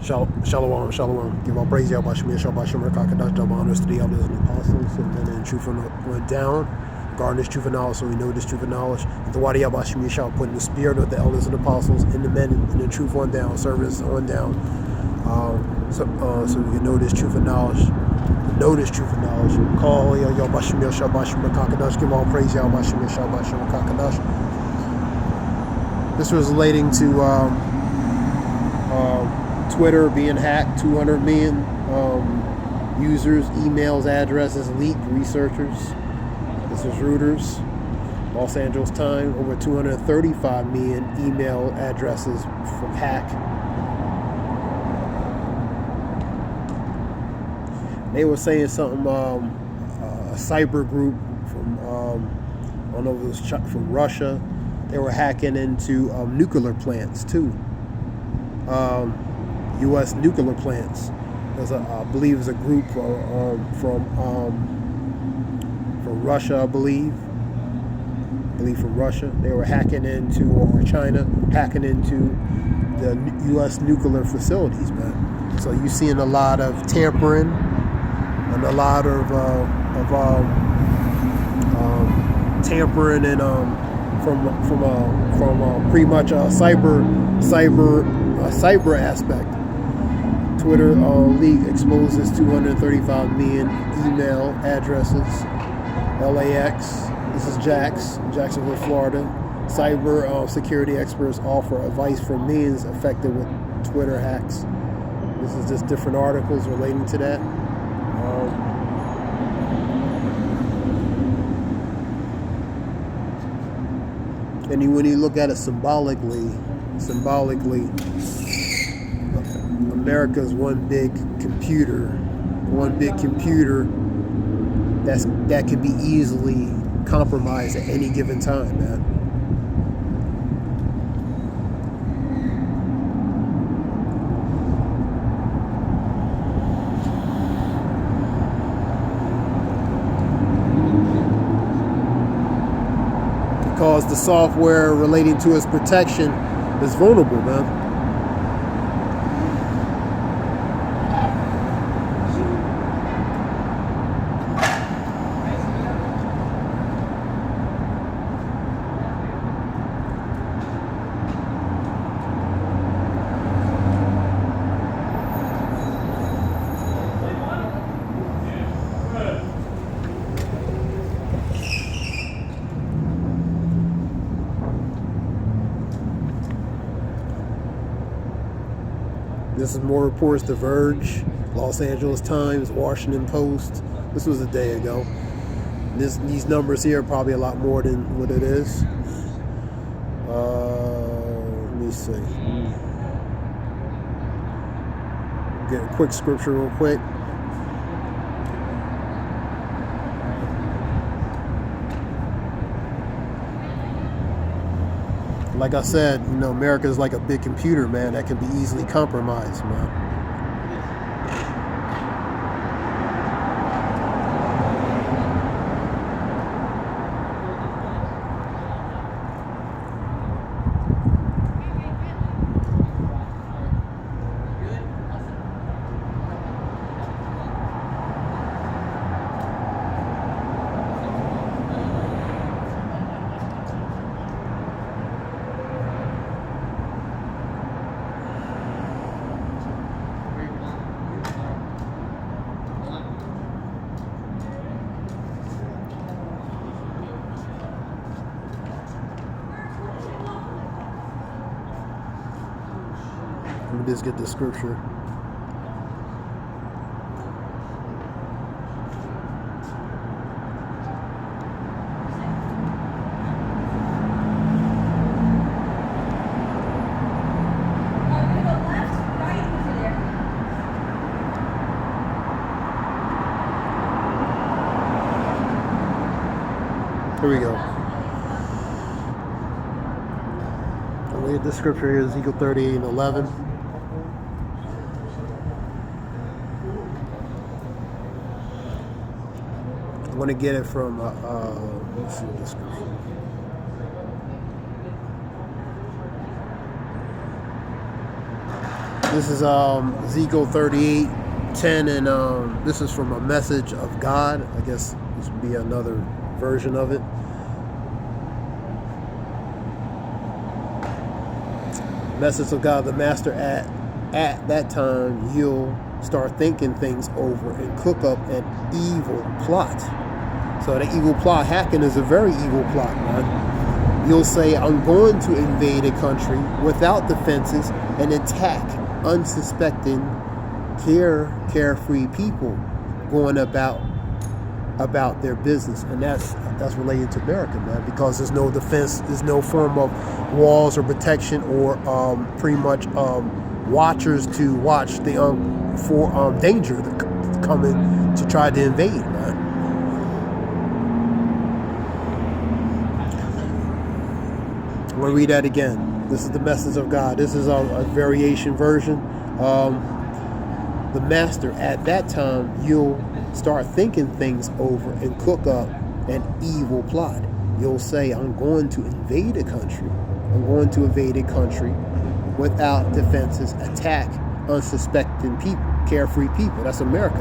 Shalom, shalom. Give all praise, Yahweh Shemir, Shabbat Shemer, Kakadash, double honors to the elders and apostles, and then in truth went down. Guarding this truth and knowledge, so we know this truth and knowledge. The Wadi Yahweh Shemir shall put in the spirit of the elders and apostles, in the men, and the truth on down, service on down. So we can know this truth and knowledge. Know this truth and knowledge. Call Yahweh Shemir, Shabbat Shemer, Kakadash. Give all praise, Yahweh Shemir, Shabbat Shemer, Kakadash. This was relating to Twitter being hacked, 200 million users, emails, addresses leaked, researchers. This is Reuters, Los Angeles Times, over 235 million email addresses from hack. They were saying something, a cyber group from, I don't know if it was from Russia, they were hacking into nuclear plants too. U.S. nuclear plants. I believe it's a group from Russia, I believe from Russia. They were hacking into, or China, hacking into the U.S. nuclear facilities, man. So you're seeing a lot of tampering and a lot of tampering and from pretty much a cyber aspect. Twitter leak exposes 235 million email addresses. LAX, this is Jacksonville, Florida. Cyber security experts offer advice for millions affected with Twitter hacks. This is just different articles relating to that. And when you look at it symbolically, America's one big computer that can be easily compromised at any given time, man. Because the software relating to its protection is vulnerable, man. This is more reports: The Verge, Los Angeles Times, Washington Post. This was a day ago. These numbers here are probably a lot more than what it is. Let me see. Get a quick scripture real quick. Like I said, America is like a big computer, man, that can be easily compromised, man. Let me just get the scripture. Here we go. The scripture here is Ezekiel 38:11. I'm going to get it from, let's see the scripture. This is Ezekiel 38:10, and this is from a Message of God. I guess this would be another version of it. Message of God, the Master, at that time you'll start thinking things over and cook up an evil plot. So the evil plot, hacking, is a very evil plot, man. You'll say, I'm going to invade a country without defenses and attack unsuspecting, carefree people going about their business. And that's related to America, man, because there's no defense, there's no form of walls or protection or pretty much watchers to watch the for danger coming to try to invade, man. I'm going to read that again. This is the Message of God. This is a variation version. The Master, at that time you'll start thinking things over and cook up an evil plot. You'll say, I'm going to invade a country. I'm going to invade a country without defenses, attack unsuspecting people, carefree people. That's America.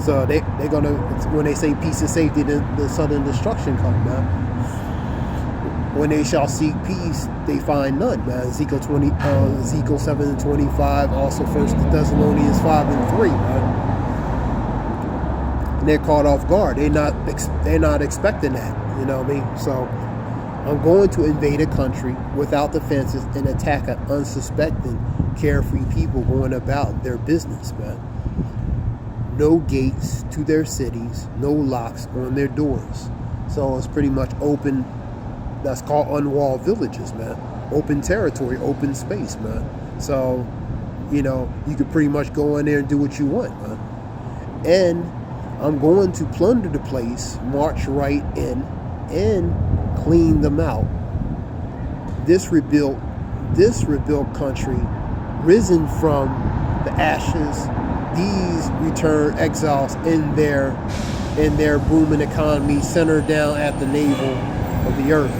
So they're going to, when they say peace and safety, the sudden destruction comes, man. When they shall seek peace, they find none, man. Ezekiel 7:25, also 1 Thessalonians 5:3, man. And they're caught off guard. They're not expecting that. You know what I mean? So I'm going to invade a country without defenses and attack an unsuspecting, carefree people going about their business, man. No gates to their cities, no locks on their doors. So it's pretty much open. That's called unwalled villages, man. Open territory, open space, man. So, you know, you could pretty much go in there and do what you want, man. And I'm going to plunder the place, march right in, and clean them out. This rebuilt country, risen from the ashes, these returned exiles in their booming economy, centered down at the navel of the earth.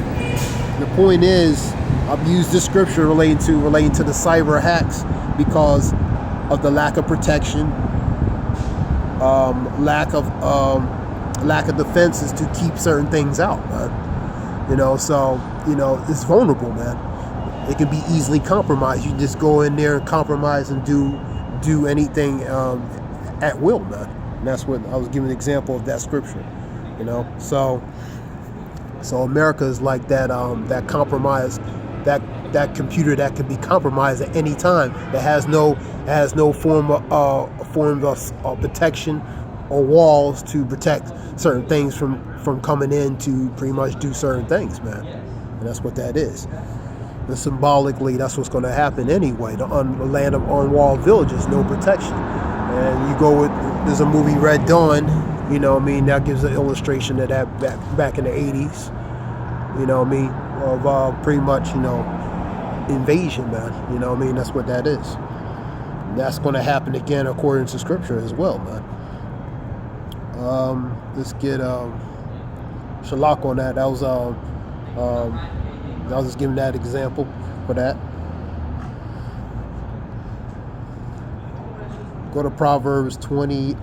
The point is, I've used this scripture relating to the cyber hacks because of the lack of protection, lack of defenses to keep certain things out, man. You know, so you know it's vulnerable, man. It can be easily compromised. You can just go in there and compromise and do anything at will, man. And that's what I was giving an example of that scripture. You know, so America is like that compromise, that computer that can be compromised at any time. That has no form of protection or walls to protect certain things from coming in to pretty much do certain things, man. And that's what that is. And symbolically, that's what's going to happen anyway. The land of unwalled villages, no protection. And you go with, there's a movie, Red Dawn. You know what I mean? That gives an illustration of that back in the 80s. You know what I mean? Of pretty much, you know, invasion, man. You know what I mean? That's what that is. And that's going to happen again according to scripture as well, man. Let's get Shalak on that. I was just giving that example for that. Go to Proverbs 20.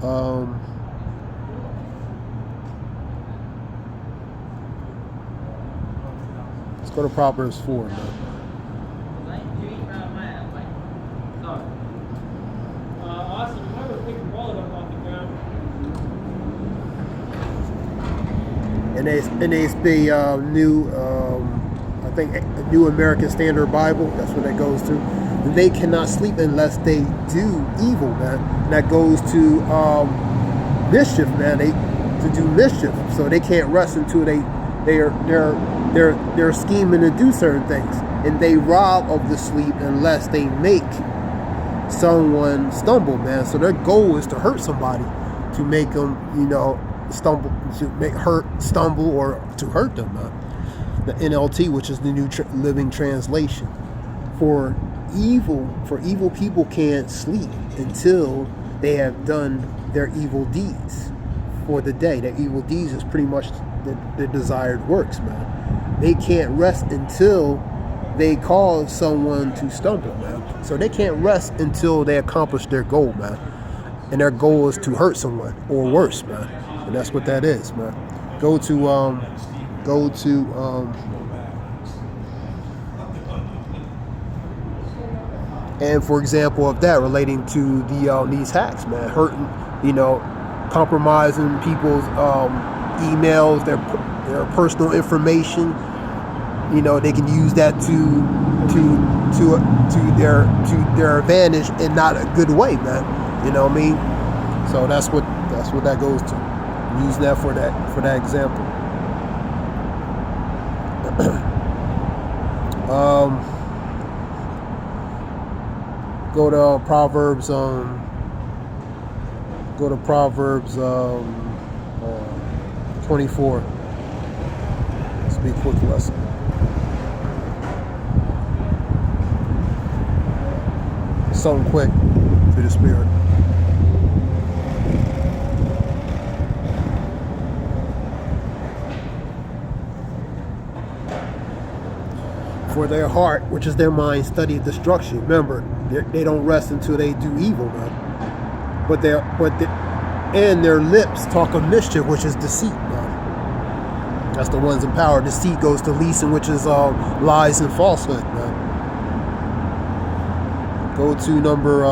Let's go to Proverbs 4, man. And it's the new, I think, New American Standard Bible. That's what that goes to. And they cannot sleep unless they do evil, man. And that goes to mischief, man. To do mischief, so they can't rest until they're scheming to do certain things, and they rob of the sleep unless they make someone stumble, man. So their goal is to hurt somebody, to make them, you know, stumble, stumble, or to hurt them, man. The NLT, which is the New Living Translation, for evil people can't sleep until they have done their evil deeds for the day. Their evil deeds is pretty much the desired works, man. They can't rest until they cause someone to stumble, man. So they can't rest until they accomplish their goal, man. And their goal is to hurt someone or worse, man. And that's what that is, man. Go to and for example of that, relating to these hacks, man, hurting, compromising people's emails, their personal information. They can use that to their advantage and not a good way, man. You know what I mean? So that's what that goes to. I'm using that for that example. Go to Proverbs. Go to Proverbs 24. This will be a quick lesson. Something quick to the spirit. For their heart, which is their mind, study destruction. Remember, they don't rest until they do evil, man. And their lips talk of mischief, which is deceit, man. That's the ones in power. Deceit goes to leasing, which is lies and falsehood, man. Go to number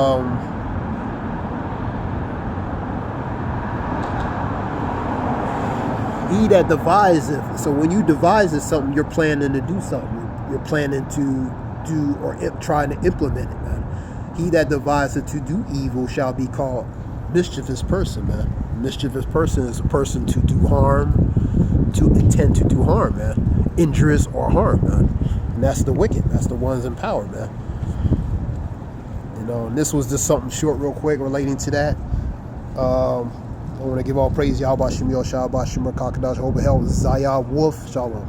he that deviseth. So when you devise something, you're planning to do something. You're planning to do or trying to implement it, man. He that deviseth to do evil shall be called mischievous person, man. Mischievous person is a person to do harm, to intend to do harm, man. Injurious or harm, man. And that's the wicked. That's the ones in power, man. And this was just something short, real quick, relating to that. I want to give all praise, Yahweh Shem Yoshua, Bashim Rakakadash, Hoba Hell, Zayah Wolf, Shalom.